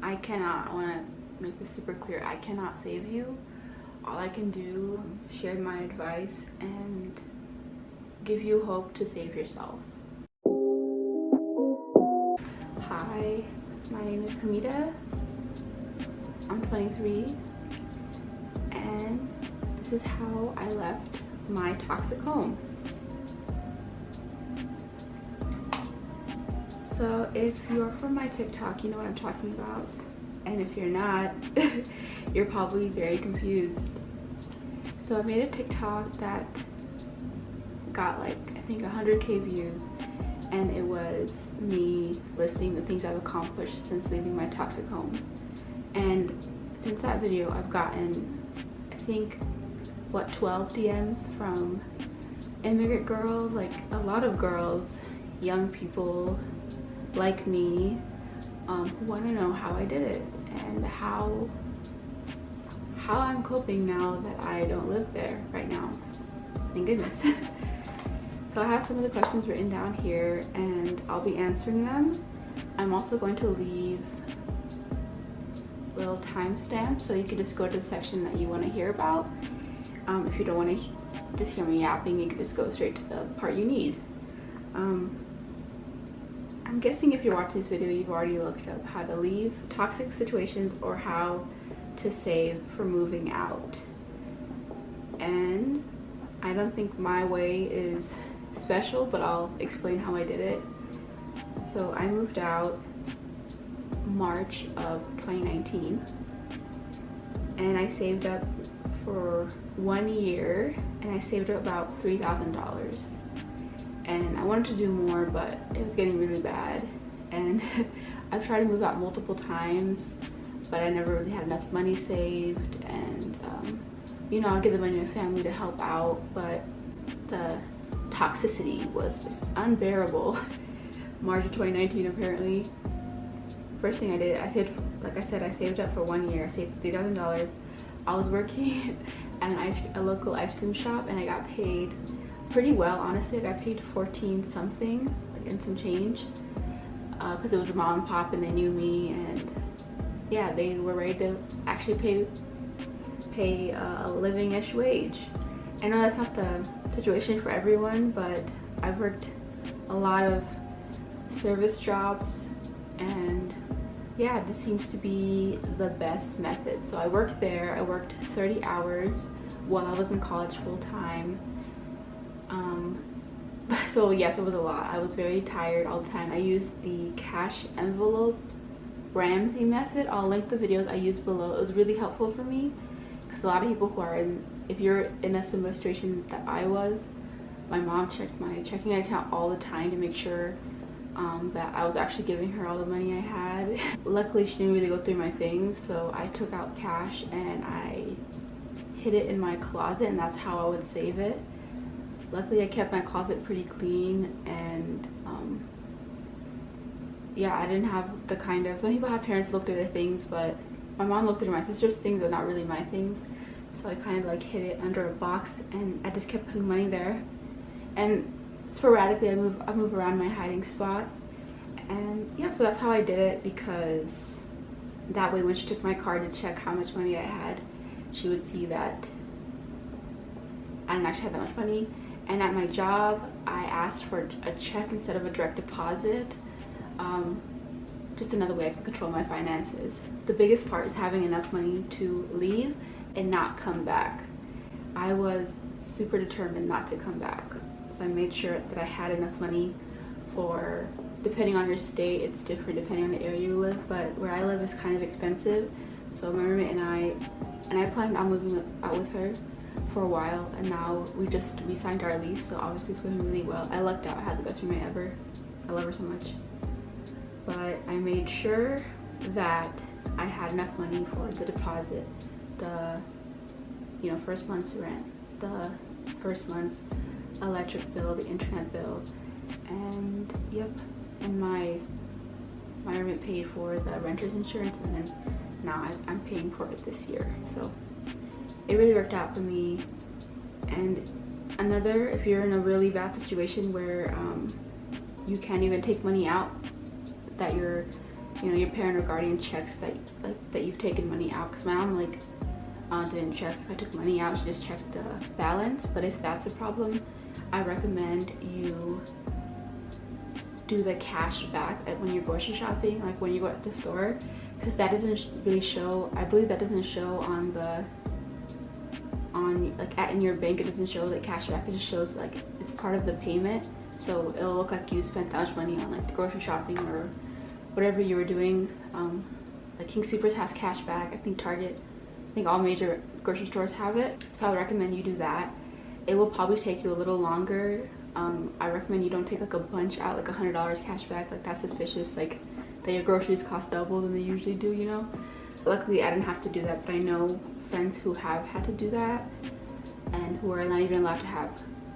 I want to make this super clear, I cannot save you. All I can do is share my advice and give you hope to save yourself. Hi, my name is Hamida. I'm 23, and this is how I left my toxic home. So if you're from my TikTok, you know what I'm talking about. And if you're not, you're probably very confused. So I made a TikTok that got like, I think 100K views. And it was me listing the things I've accomplished since leaving my toxic home. And since that video, I've gotten, I think, 12 DMs from immigrant girls, like a lot of girls, young people like me, who want to know how I did it and how I'm coping now that I don't live there right now. Thank goodness. So I have some of the questions written down here and I'll be answering them. I'm also going to leave little timestamps so you can just go to the section that you want to hear about. If you don't want to just hear me yapping, you can just go straight to the part you need. I'm guessing if you're watching this video, you've already looked up how to leave toxic situations or how to save for moving out. And I don't think my way is special, but I'll explain how I did it. So I moved out March of 2019, and I saved up for 1 year, and I saved up about $3,000. And I wanted to do more, but it was getting really bad. And I've tried to move out multiple times, but I never really had enough money saved. And you know, I'd give the money to my family to help out, but the toxicity was just unbearable. March of 2019, apparently. First thing I did, I saved, like I said, I saved up for 1 year. I saved $3,000. I was working at a local ice cream shop, and I got paid pretty well, honestly. I got paid 14 something, like, and some change, because it was a mom and pop and they knew me, and yeah, they were ready to actually pay a living-ish wage. I know that's not the situation for everyone, but I've worked a lot of service jobs, and yeah, this seems to be the best method. So I worked there. I worked 30 hours while I was in college full-time. So yes, it was a lot. I was very tired all the time. I used the cash envelope Ramsey method. I'll link the videos I used below. It was really helpful for me because a lot of people who are in, if you're in a similar situation that I was, my mom checked my checking account all the time to make sure that I was actually giving her all the money I had. Luckily, she didn't really go through my things, so I took out cash and I hid it in my closet, and that's how I would save it. Luckily, I kept my closet pretty clean, and yeah, I didn't have the kind of, some people have parents who look through their things, but my mom looked through my sister's things, but not really my things. So I kind of like hid it under a box, and I just kept putting money there. And sporadically, I move around my hiding spot, and yeah, so that's how I did it, because that way when she took my card to check how much money I had, she would see that I didn't actually have that much money. And at my job, I asked for a check instead of a direct deposit. Just another way I can control my finances. The biggest part is having enough money to leave and not come back. I was super determined not to come back. So I made sure that I had enough money for, depending on your state, it's different depending on the area you live, but where I live is kind of expensive. So my roommate and I planned on moving out with her for a while, and now we signed our lease, so obviously it's going really well. I lucked out. I had the best roommate ever. I love her so much. But I made sure that I had enough money for the deposit, the first month's rent, the first month's electric bill, the internet bill, and yep, and my roommate paid for the renter's insurance, and then now I'm paying for it this year. So it really worked out for me. And another, if you're in a really bad situation where you can't even take money out that you're you know, your parent or guardian checks that that you've taken money out. Because my mom like didn't check if I took money out, she just checked the balance. But if that's a problem, I recommend you do the cash back when you're grocery shopping, like when you go at the store, because that doesn't really show, I believe that doesn't show on the like in your bank. It doesn't show like cash back, it just shows like it's part of the payment, so it'll look like you spent that much money on like the grocery shopping or whatever you were doing. Like King Soopers has cash back, I think Target, I think all major grocery stores have it, so I would recommend you do that. It will probably take you a little longer. I recommend you don't take like a bunch out, like $100 cash back, like that's suspicious, like that your groceries cost double than they usually do, you know. Luckily I didn't have to do that, but I know friends who have had to do that and who are not even allowed to have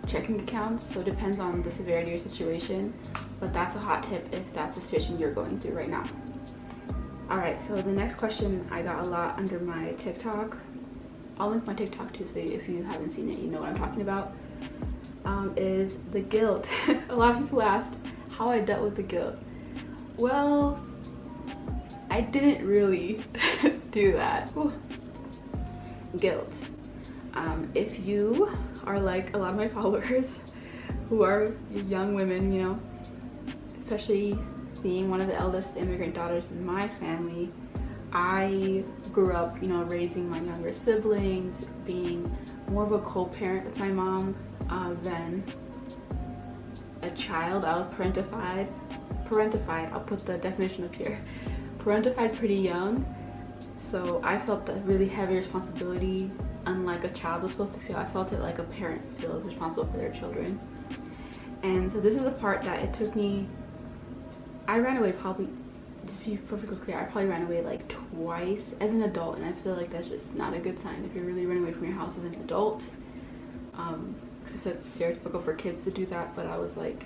checking accounts, so it depends on the severity of your situation, but that's a hot tip if that's the situation you're going through right now. Alright, so the next question I got a lot under my TikTok. I'll link my TikTok too, so if you haven't seen it, you know what I'm talking about. Is the guilt. A lot of people asked how I dealt with the guilt. Well, I didn't really do that. Ooh. Guilt. If you are like a lot of my followers who are young women, you know, especially being one of the eldest immigrant daughters in my family, I grew up, you know, raising my younger siblings, being more of a co-parent with my mom than a child. I was parentified, I'll put the definition up here, parentified pretty young, so I felt the really heavy responsibility, unlike a child was supposed to feel. I felt it like a parent feels responsible for their children. And so this is the part that it took me, I ran away probably, just to be perfectly clear, I probably ran away like twice as an adult, and I feel like that's just not a good sign if you're really running away from your house as an adult. Because I feel it's stereotypical for kids to do that, but I was like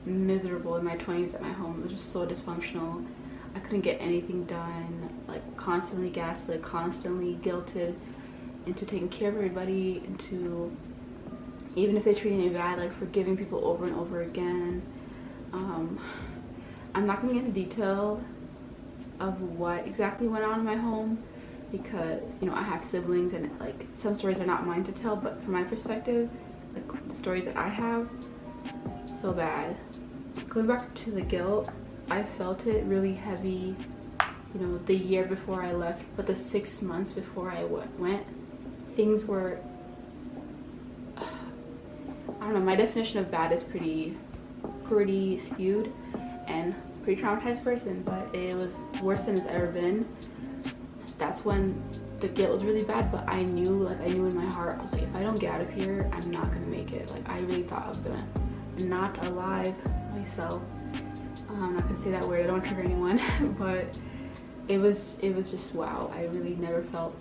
miserable in my 20s at my home. It was just so dysfunctional. I couldn't get anything done, like constantly gaslit, constantly guilted into taking care of everybody, into, even if they treated me bad, like forgiving people over and over again. I'm not gonna get into detail of what exactly went on in my home, because, you know, I have siblings and like some stories are not mine to tell, but from my perspective, like the stories that I have, so bad. Going back to the guilt, I felt it really heavy, you know, the year before I left, but the 6 months before I went, things were, I don't know, my definition of bad is pretty skewed and pretty traumatized person, but it was worse than it's ever been. That's when the guilt was really bad, but I knew in my heart, I was like, if I don't get out of here, I'm not gonna make it. Like, I really thought I was gonna not alive myself. I'm not gonna say that word, I don't want to trigger anyone, but it was just, wow, I really never felt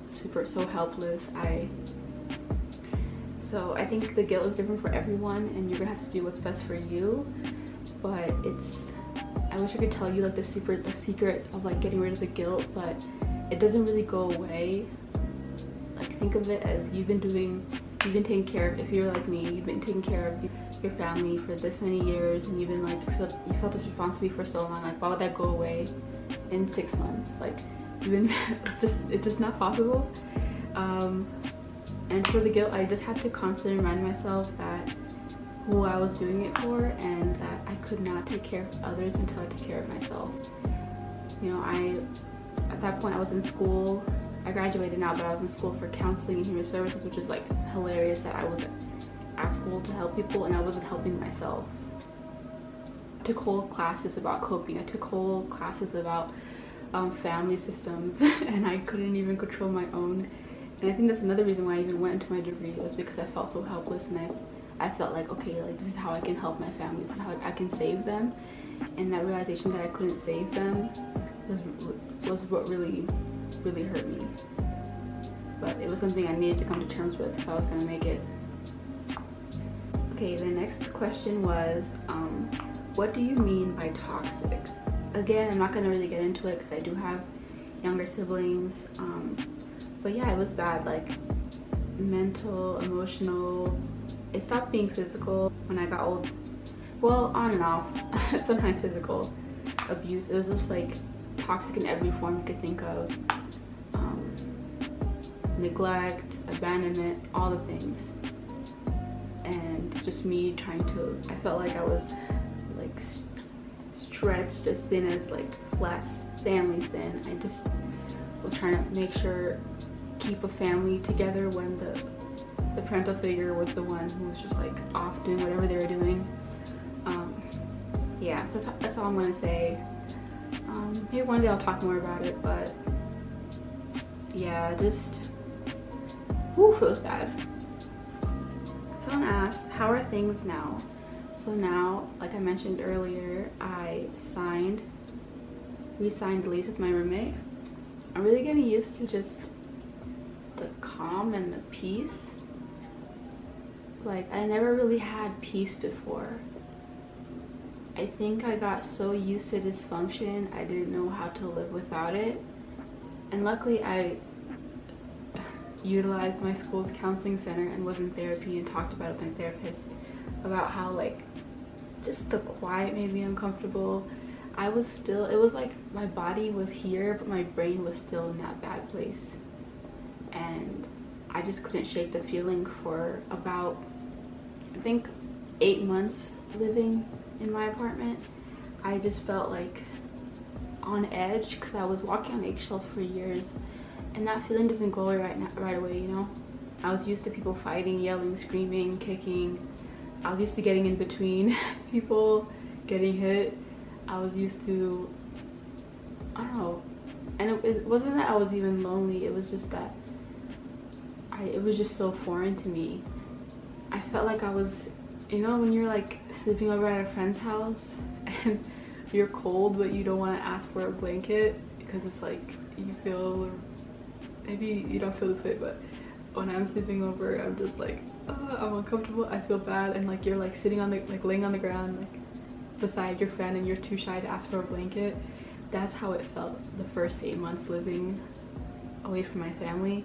so helpless. So I think the guilt is different for everyone, and you're gonna have to do what's best for you, but I wish I could tell you like the secret of like getting rid of the guilt, but it doesn't really go away. Like, think of it as you've been taking care of, if you're like me, you've been taking care of your family for this many years, and you've been like, you felt this responsibility for so long. Like, why would that go away in 6 months? Like, it's just not possible. And for the guilt, I just had to constantly remind myself that who I was doing it for, and that I could not take care of others until I took care of myself. You know, at that point I was in school. I graduated now, but I was in school for counseling and human services, which is like hilarious that I was at school to help people and I wasn't helping myself. I took whole classes about coping. I took whole classes about family systems, and I couldn't even control my own. And I think that's another reason why I even went into my degree, was because I felt so helpless, and I felt like, okay, like this is how I can help my family, this is how I can save them. And that realization that I couldn't save them was what really hurt me. But it was something I needed to come to terms with if I was gonna make it. Okay, the next question was, what do you mean by toxic? Again, I'm not gonna really get into it because I do have younger siblings, but yeah, it was bad, like mental, emotional. It stopped being physical when I got old. Well, on and off, sometimes physical abuse. It was just like toxic in every form you could think of. Neglect, abandonment, all the things. And just me trying to, I felt like I was like stretched as thin as like family thin. I just was trying to make sure, keep a family together when the parental figure was the one who was just like off doing whatever they were doing. Yeah, so that's all I'm gonna say. Maybe one day I'll talk more about it, but yeah, just feels bad. Someone asked, how are things now? So now, like I mentioned earlier, I re-signed the lease with my roommate. I'm really getting used to just the calm and the peace. Like, I never really had peace before. I think I got so used to dysfunction, I didn't know how to live without it. And luckily, I utilized my school's counseling center and was in therapy and talked about it with my therapist about how like just the quiet made me uncomfortable. It was like my body was here, but my brain was still in that bad place. And I just couldn't shake the feeling for about, I think, 8 months living in my apartment. I just felt like on edge because I was walking on eggshells for years, and that feeling doesn't go away right away, you know? I was used to people fighting, yelling, screaming, kicking. I was used to getting in between people, getting hit. I was used to, I don't know. And it wasn't that I was even lonely, it was just that it was just so foreign to me. I felt like I was, you know, when you're like sleeping over at a friend's house and you're cold but you don't want to ask for a blanket because it's like you feel, maybe you don't feel this way, but when I'm sleeping over, I'm just like, I'm uncomfortable, I feel bad, and like you're like sitting on the, like laying on the ground like beside your friend and you're too shy to ask for a blanket. That's how it felt the first 8 months living away from my family.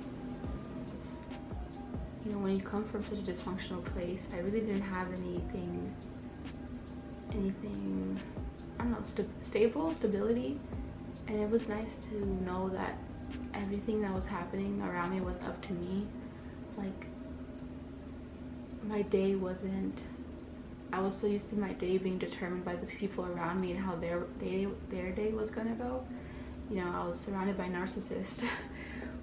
You know, when you come from such a dysfunctional place, I really didn't have anything, I don't know, stability. And it was nice to know that everything that was happening around me was up to me. Like, my day wasn't, I was so used to my day being determined by the people around me and how their day was gonna go. You know, I was surrounded by narcissists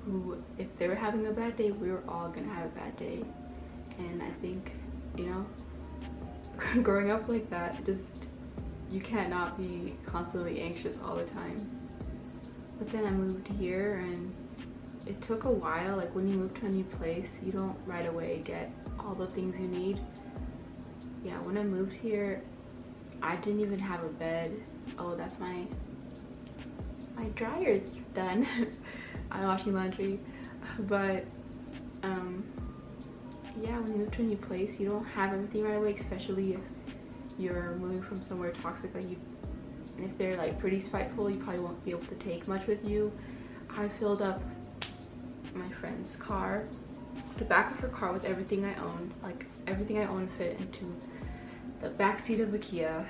who, if they were having a bad day, we were all gonna have a bad day. And I think, you know, growing up like that, just, you can't not be constantly anxious all the time. But then I moved here, and it took a while. Like, when you move to a new place, you don't right away get all the things you need. Yeah, when I moved here, I didn't even have a bed. Oh, that's my dryer's done. I'm washing laundry. But yeah, when you move to a new place, you don't have everything right away, especially if you're moving from somewhere toxic. Like, and if they're like pretty spiteful, you probably won't be able to take much with you. I filled up my friend's car, the back of her car, with everything I owned. Like, everything I owned fit into the back seat of a Kia.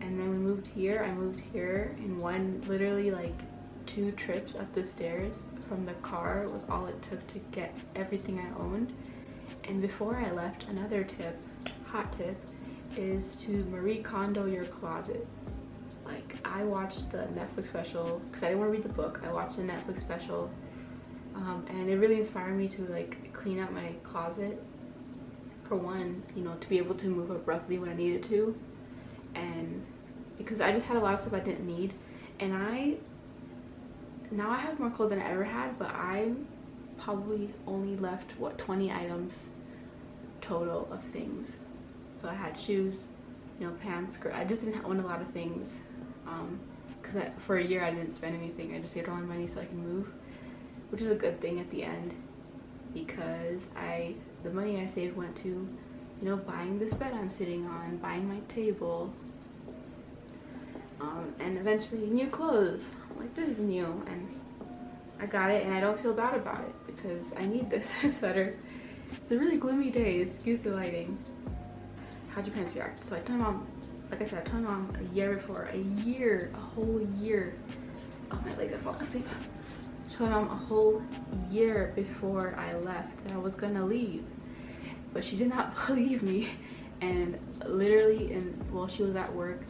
And then we moved here. I moved here in literally like 2 trips up the stairs from the car was all it took to get everything I owned. And before I left, another tip, hot tip, is to Marie Kondo your closet. Like, I watched the Netflix special because I didn't want to read the book. I watched the Netflix special, and it really inspired me to like clean out my closet. For one, you know, to be able to move abruptly when I needed to, and because I just had a lot of stuff I didn't need. And now I have more clothes than I ever had, but I probably only left, what, 20 items total of things. So I had shoes, you know, pants, skirt. I just didn't own a lot of things, because for a year I didn't spend anything. I just saved all my money so I can move, which is a good thing at the end, because the money I saved went to, you know, buying this bed I'm sitting on, buying my table, and eventually new clothes. I'm like, this is new, and I got it, and I don't feel bad about it because I need this sweater. It's a really gloomy day, excuse the lighting. How'd your parents react? So I told my mom, like I said, I told my mom a year before, a whole year. Oh, my legs are falling asleep. I told my mom a whole year before I left that I was gonna leave, but she did not believe me. And literally, while she was at work,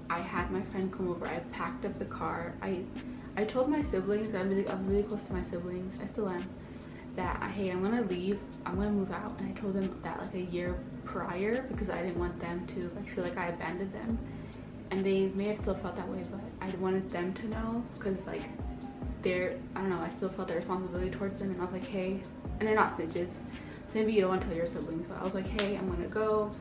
I had my friend come over. I packed up the car. I told my siblings, I'm really close to my siblings, I still am, that hey, I'm gonna leave, I'm gonna move out. And I told them that like a year prior because I didn't want them to like feel like I abandoned them. And they may have still felt that way, but I wanted them to know because like I don't know, I still felt the responsibility towards them. And I was like, hey, and they're not snitches, so maybe you don't want to tell your siblings, but I was like, hey, I'm gonna go.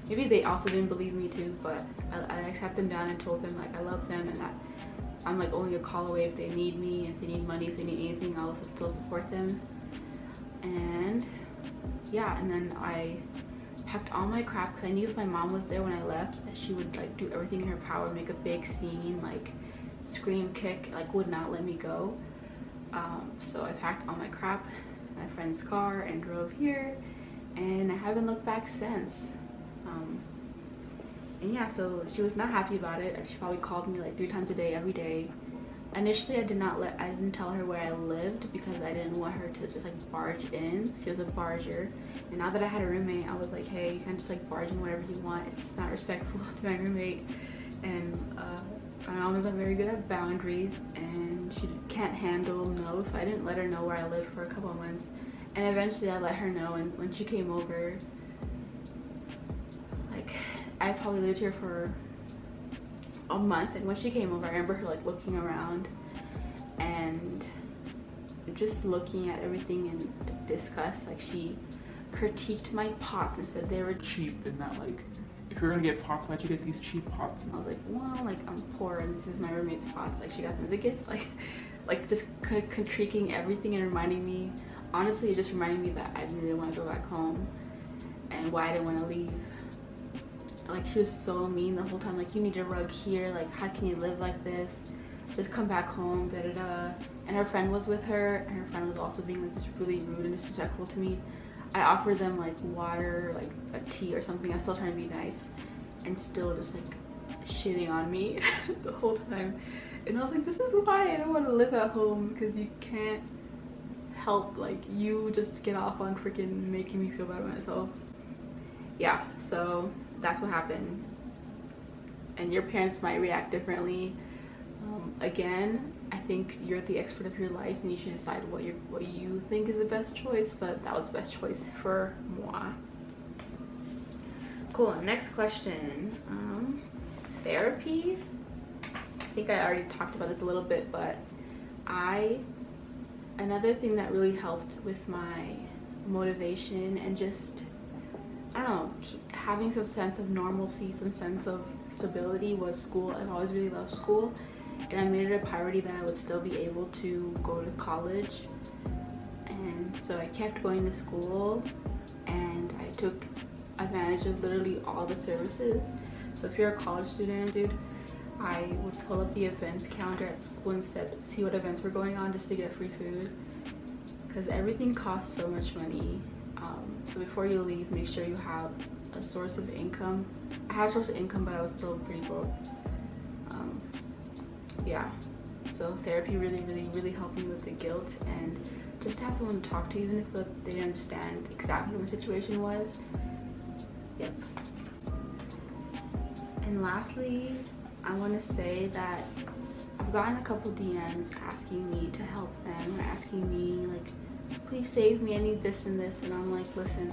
Maybe they also didn't believe me too, but I sat them down and told them like I love them and that I'm like only a call away if they need me, if they need money, if they need anything, I'll still support them. And yeah, and then I packed all my crap because I knew if my mom was there when I left that she would like do everything in her power, make a big scene, like scream, kick, like would not let me go. So I packed all my crap, my friend's car, and drove here, and I haven't looked back since. And yeah, so she was not happy about it. She probably called me like 3 times a day, every day. Initially, I didn't tell her where I lived because I didn't want her to just like barge in. She was a barger. And now that I had a roommate, I was like, hey, you can just like barge in whatever you want. It's not respectful to my roommate. And my mom is not very good at boundaries, and she can't handle no, so I didn't let her know where I lived for a couple of months. And eventually I let her know, and when she came over, like I probably lived here for a month, and when she came over I remember her like looking around and just looking at everything in disgust. Like she critiqued my pots and said they were cheap and that like if you're gonna get pots, why'd you get these cheap pots? And I was like, well, like I'm poor and this is my roommate's pots, like she got them as a gift. Like just critiquing everything and reminding me, honestly it just reminded me that I didn't want to go back home and why I didn't want to leave. Like she was so mean the whole time, like you need a rug here, like how can you live like this, just come back home, da da da. And her friend was with her, and her friend was also being like just really rude and disrespectful to me. I offered them like water, like a tea or something. I was still trying to be nice, and still just like shitting on me the whole time. And I was like, this is why I don't want to live at home, because you can't help like you just get off on freaking making me feel bad about myself. Yeah, so that's what happened. And your parents might react differently. Again, I think you're the expert of your life and you should decide what you think is the best choice, but that was the best choice for moi. Cool, next question. Therapy. I think I already talked about this a little bit, but another thing that really helped with my motivation and just, I don't know, having some sense of normalcy, some sense of stability was school. I've always really loved school, and I made it a priority that I would still be able to go to college. And so I kept going to school, and I took advantage of literally all the services. So if you're a college student, dude, I would pull up the events calendar at school instead, see what events were going on just to get free food, because everything costs so much money. So before you leave, make sure you have a source of income. I had a source of income, but I was still pretty broke. Yeah, so therapy really helped me with the guilt, and just to have someone to talk to, even if they didn't understand exactly what the situation was. Yep. And lastly, I want to say that I've gotten a couple DMs asking me to help them, or asking me like, please save me, I need this and this. And I'm like, listen,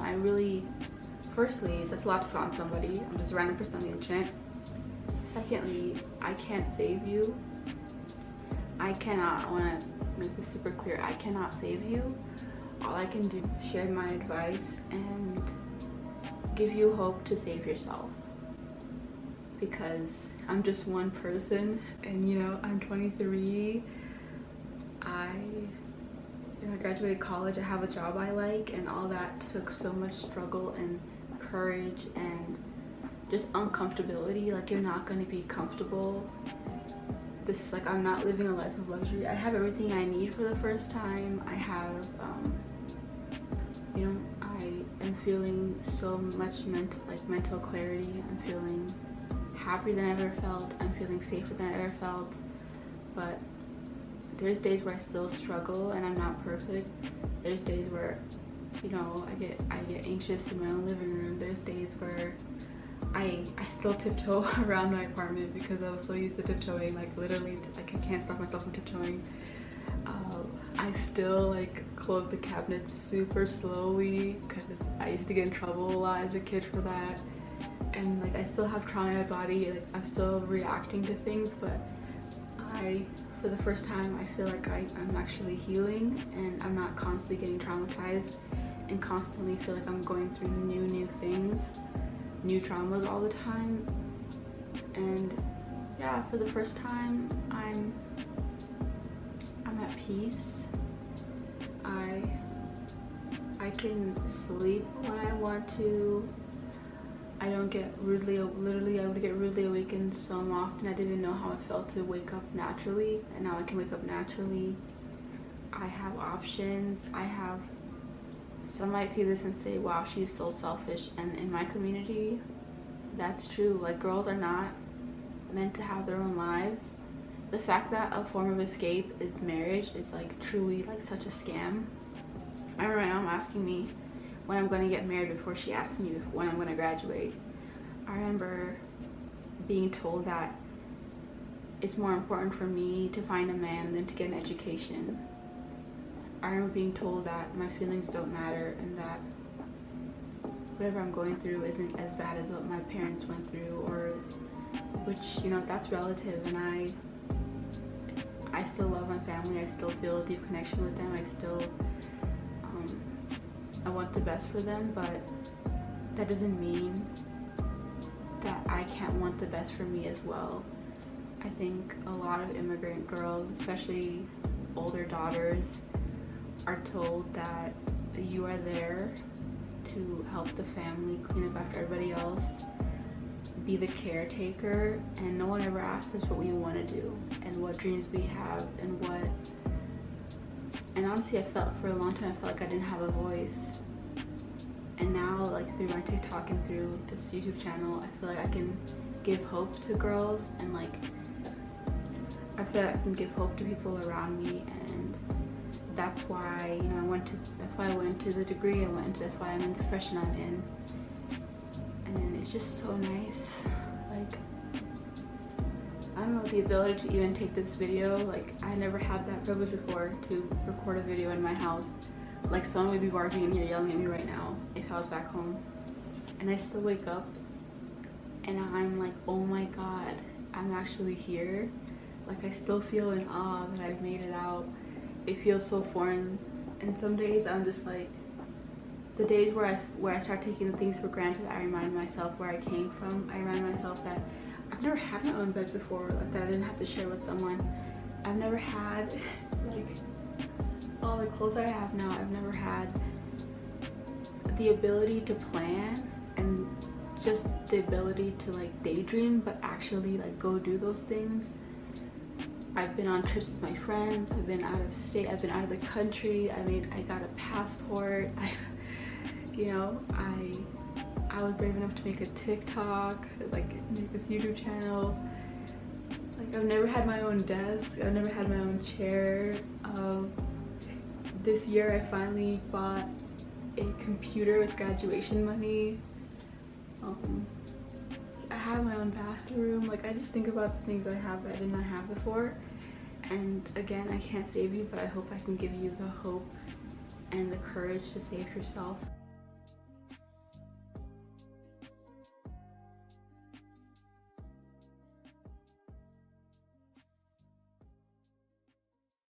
firstly, that's a lot to put on somebody. I'm just a random person on the internet. Secondly, I can't save you. I want to make this super clear, I cannot save you. All I can do is share my advice and give you hope to save yourself, because I'm just one person, and you know, I'm 23. I graduated college, I have a job I like, and all that took so much struggle and courage and just uncomfortability. Like, you're not going to be comfortable. Like, I'm not living a life of luxury. I have everything I need for the first time. I have you know, I am feeling so much mental clarity. I'm feeling happier than I ever felt. I'm feeling safer than I ever felt. But there's days where I still struggle and I'm not perfect. There's days where, you know, I get anxious in my own living room. There's days where I still tiptoe around my apartment because I was so used to tiptoeing, like literally, like I can't stop myself from tiptoeing. I still like close the cabinets super slowly because I used to get in trouble a lot as a kid for that. And like I still have trauma in my body, like I'm still reacting to things, but for the first time, I feel like I'm actually healing and I'm not constantly getting traumatized and constantly feel like I'm going through new things, new traumas all the time. And yeah, for the first time, I'm at peace. I can sleep when I want to. I don't get rudely, literally I would get rudely awakened so often I didn't even know how it felt to wake up naturally, and now I can wake up naturally. I have options. Some might see this and say, wow, she's so selfish, and in my community, that's true. Like, girls are not meant to have their own lives. The fact that a form of escape is marriage is like truly like such a scam. I remember my mom asking me when I'm going to get married before she asked me when I'm going to graduate. I remember being told that it's more important for me to find a man than to get an education. I remember being told that my feelings don't matter and that whatever I'm going through isn't as bad as what my parents went through, or which, you know, that's relative, and I still love my family. I still feel a deep connection with them. I want the best for them, but that doesn't mean that I can't want the best for me as well. I think a lot of immigrant girls, especially older daughters, are told that you are there to help the family, clean up after everybody else, be the caretaker, and no one ever asks us what we want to do and what dreams we have and honestly, I felt for a long time, I felt like I didn't have a voice. And now, like through my TikTok and through this YouTube channel, I feel like I can give hope to girls, and like I feel like I can give hope to people around me, and that's why, you know, that's why I went to the degree I went into, that's why I'm in the profession I'm in. And it's just so nice. Like, I don't know, the ability to even take this video, like I never had that privilege before to record a video in my house. Like, someone would be barging in here yelling at me right now if I was back home. And I still wake up and I'm like, oh my god, I'm actually here. Like, I still feel in awe that I've made it out. It feels so foreign. And some days I'm just like, the days where I start taking the things for granted, I remind myself where I came from. I remind myself that I've never had my own bed before, like that I didn't have to share with someone. I've never had like all the clothes I have now. I've never had the ability to plan and just the ability to like daydream, but actually like go do those things. I've been on trips with my friends. I've been out of state. I've been out of the country. I got a passport. I was brave enough to make a TikTok, like make this YouTube channel. Like, I've never had my own desk. I've never had my own chair. This year I finally bought a computer with graduation money. I have my own bathroom. Like, I just think about the things I have that I did not have before. And again, I can't save you, but I hope I can give you the hope and the courage to save yourself.